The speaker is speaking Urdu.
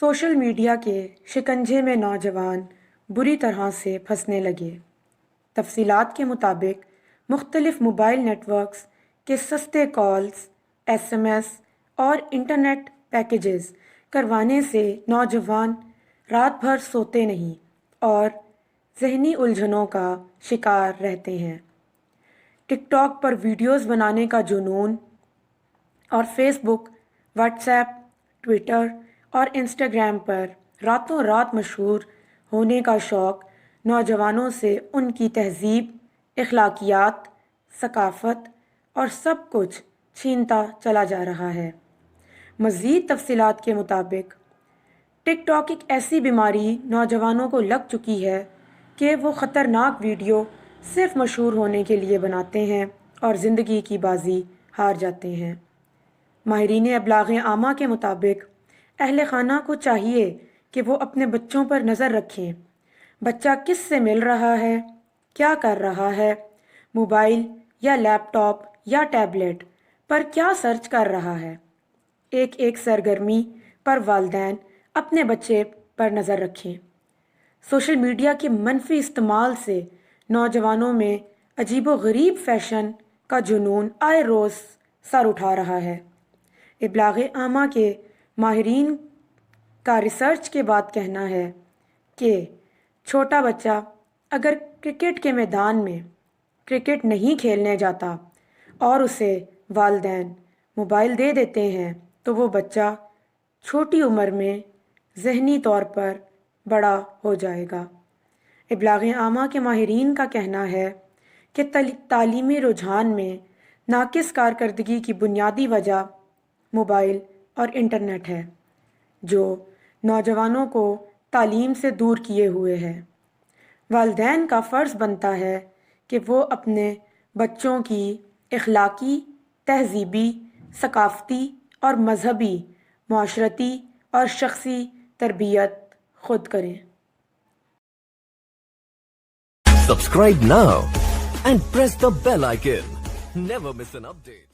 سوشل میڈیا کے شکنجے میں نوجوان بری طرح سے پھنسنے لگے۔ تفصیلات کے مطابق مختلف موبائل نیٹ ورکس کے سستے کالز، ایس ایم ایس اور انٹرنیٹ پیکیجز کروانے سے نوجوان رات بھر سوتے نہیں اور ذہنی الجھنوں کا شکار رہتے ہیں۔ ٹک ٹاک پر ویڈیوز بنانے کا جنون اور فیس بک، واٹس ایپ، ٹویٹر اور انسٹاگرام پر راتوں رات مشہور ہونے کا شوق نوجوانوں سے ان کی تہذیب، اخلاقیات، ثقافت اور سب کچھ چھینتا چلا جا رہا ہے۔ مزید تفصیلات کے مطابق ٹک ٹاک ایک ایسی بیماری نوجوانوں کو لگ چکی ہے کہ وہ خطرناک ویڈیو صرف مشہور ہونے کے لیے بناتے ہیں اور زندگی کی بازی ہار جاتے ہیں۔ ماہرین ابلاغ عامہ کے مطابق اہل خانہ کو چاہیے کہ وہ اپنے بچوں پر نظر رکھیں۔ بچہ کس سے مل رہا ہے، کیا کر رہا ہے، موبائل یا لیپ ٹاپ یا ٹیبلٹ پر کیا سرچ کر رہا ہے۔ ایک سرگرمی پر والدین اپنے بچے پر نظر رکھیں۔ سوشل میڈیا کے منفی استعمال سے نوجوانوں میں عجیب و غریب فیشن کا جنون آئے روز سر اٹھا رہا ہے۔ ابلاغ عامہ کے ماہرین کا ریسرچ کے بعد کہنا ہے کہ چھوٹا بچہ اگر کرکٹ کے میدان میں کرکٹ نہیں کھیلنے جاتا اور اسے والدین موبائل دے دیتے ہیں تو وہ بچہ چھوٹی عمر میں ذہنی طور پر بڑا ہو جائے گا۔ ابلاغ عامہ کے ماہرین کا کہنا ہے کہ تعلیمی رجحان میں ناقص کارکردگی کی بنیادی وجہ موبائل اور انٹرنیٹ ہے، جو نوجوانوں کو تعلیم سے دور کیے ہوئے ہے۔ والدین کا فرض بنتا ہے کہ وہ اپنے بچوں کی اخلاقی، تہذیبی، ثقافتی اور مذہبی، معاشرتی اور شخصی تربیت خود کریں۔ Subscribe now and press the bell icon. Never miss an update.